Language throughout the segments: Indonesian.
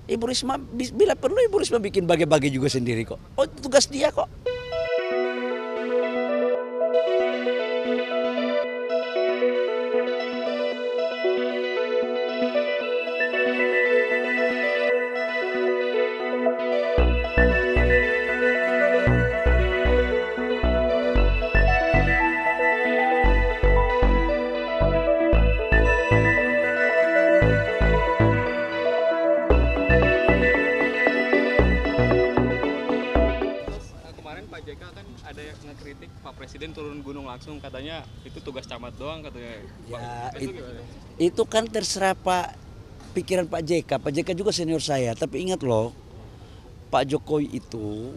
Ibu Risma bila perlu Ibu Risma bikin bagi-bagi juga sendiri kok. Oh itu tugas dia kok. Pak JK kan ada yang ngekritik Pak Presiden turun gunung langsung, katanya itu tugas camat doang katanya. Ya, itu kan terserah pikiran Pak JK. Pak JK juga senior saya, tapi ingat loh, Pak Jokowi itu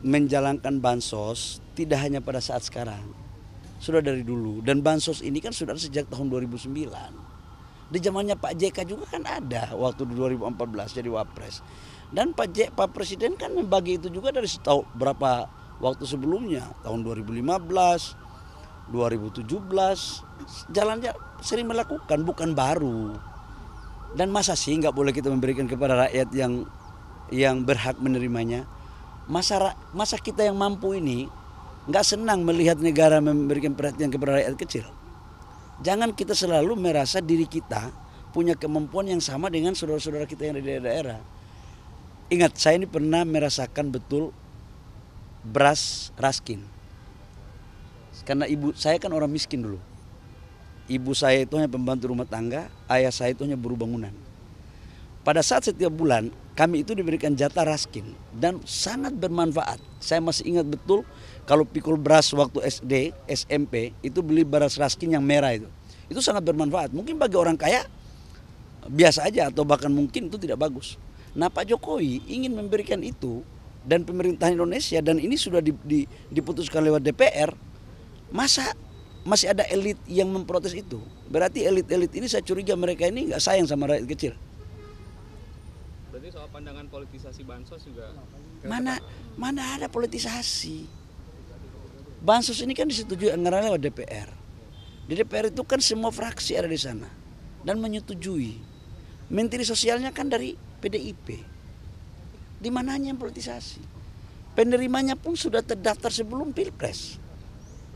menjalankan bansos tidak hanya pada saat sekarang, sudah dari dulu. Dan bansos ini kan sudah sejak tahun 2009. Di zamannya Pak JK juga kan ada waktu 2014 jadi wapres. Dan Pak Presiden kan membagi itu juga dari berapa waktu sebelumnya, tahun 2015, 2017, jalannya sering melakukan, bukan baru. Dan masa sih nggak boleh kita memberikan kepada rakyat yang berhak menerimanya? Masa kita yang mampu ini nggak senang melihat negara memberikan perhatian kepada rakyat kecil? Jangan kita selalu merasa diri kita punya kemampuan yang sama dengan saudara-saudara kita yang ada di daerah. Ingat, saya ini pernah merasakan betul beras raskin. Karena ibu saya kan orang miskin dulu. Ibu saya itu hanya pembantu rumah tangga, ayah saya itu hanya buruh bangunan. Pada saat setiap bulan kami itu diberikan jatah raskin dan sangat bermanfaat. Saya masih ingat betul kalau pikul beras waktu SD, SMP itu beli beras raskin yang merah itu. Itu sangat bermanfaat. Mungkin bagi orang kaya biasa aja atau bahkan mungkin itu tidak bagus. Nah, Pak Jokowi ingin memberikan itu dan pemerintah Indonesia, dan ini sudah diputuskan lewat DPR. Masa masih ada elit yang memprotes itu? Berarti elit-elit ini saya curiga mereka ini nggak sayang sama rakyat kecil. Berarti soal pandangan politisasi bansos juga? Mana ada politisasi. Bansos ini kan disetujui anggaran lewat DPR. Di DPR itu kan semua fraksi ada di sana dan menyetujui. Menteri Sosialnya kan dari PDIP. Di mananya yang politisasi? Penerimanya pun sudah terdaftar sebelum Pilpres.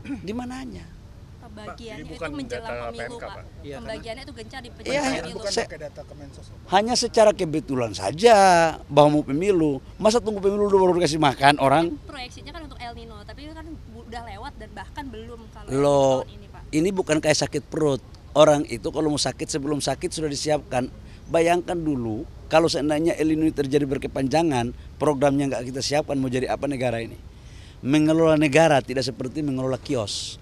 Di mananya? Pembagiannya itu menjelang pemilu, Pak. Pembagiannya itu gencar di pemilu. bukan pakai data Kemensos. Hanya secara kebetulan saja bahwa mau pemilu. Masa tunggu pemilu dulu baru kasih makan orang? Proyeksinya kan untuk El Nino, tapi kan udah lewat dan bahkan belum kalau Loh, tahun ini, Pak. ini bukan kayak sakit perut. Orang itu kalau mau sakit, sebelum sakit sudah disiapkan. Bayangkan dulu kalau seandainya El Nino terjadi berkepanjangan, programnya nggak kita siapkan, mau jadi apa negara ini? Mengelola negara tidak seperti mengelola kios,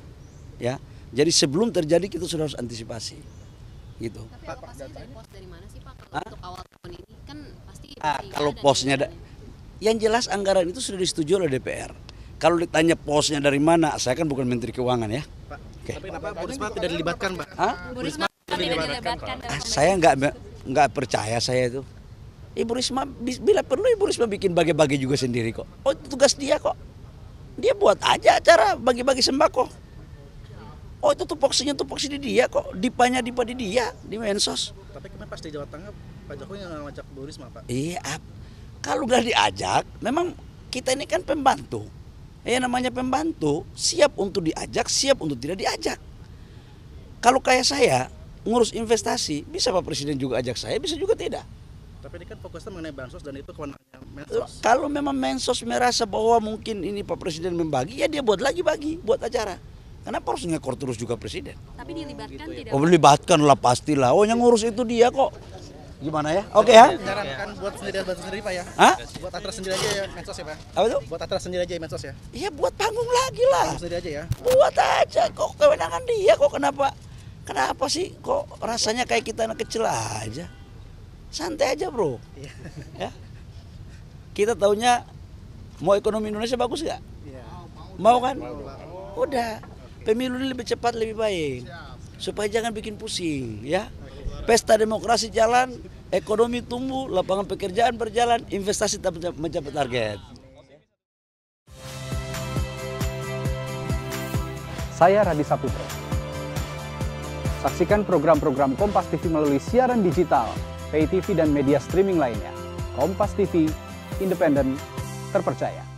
ya. Jadi sebelum terjadi kita sudah harus antisipasi, gitu. Tapi alokasinya dari pos dari mana sih, Pak? Kalau untuk awal tahun ini kan pasti Kalau posnya yang jelas anggaran itu sudah disetujui oleh DPR. Kalau ditanya posnya dari mana, saya kan bukan Menteri Keuangan ya. Pak, Oke. tapi kenapa Bu Risma tidak dilibatkan, Pak? Bu Risma tidak dilibatkan dalam Saya nggak percaya saya itu. Ibu Risma bila perlu Ibu Risma bikin bagi-bagi juga sendiri kok. Oh itu tugas dia kok. Dia buat aja acara bagi-bagi sembako. Oh itu tupoksinya di dia kok. Dipanya di dia di Mensos. Tapi kemarin pas di Jawa Tengah Pak Jokowi yang ngajak Bu Risma, Pak. Iya, kalau nggak diajak, memang kita ini kan pembantu. Namanya pembantu, siap untuk diajak, siap untuk tidak diajak. Kalau kayak saya ngurus investasi, bisa Pak Presiden juga ajak saya, bisa juga tidak. Tapi ini kan fokusnya mengenai bansos dan itu kewenangannya Mensos. Kalau memang Mensos merasa bahwa mungkin ini Pak Presiden membagi, ya dia buat acara. Kenapa harus ngekor terus juga Presiden? tapi dilibatkan tidak. Oh, melibatkan lah pastilah. Oh, yang ngurus itu dia kok. Gimana ya? Oke ya? Sarankan buat bantu sendiri, Pak ya. Hah? Buat atas sendiri aja ya Mensos ya, Pak. Apa itu? Buat atas sendiri aja ya Mensos ya. Iya, buat panggung lagi lah. Panggung sendiri aja ya. Buat aja, kok kewenangan dia kok kenapa sih kok rasanya kayak kita anak kecil aja. Santai aja, Bro. Ya. Kita taunya mau ekonomi Indonesia bagus gak? Mau kan? Udah. Pemilu ini lebih cepat lebih baik. Supaya jangan bikin pusing, ya. Pesta demokrasi jalan, ekonomi tumbuh, lapangan pekerjaan berjalan, investasi mencapai target. Saya Radi Saputro. Saksikan program-program Kompas TV melalui siaran digital, pay TV dan media streaming lainnya. Kompas TV, independen, terpercaya.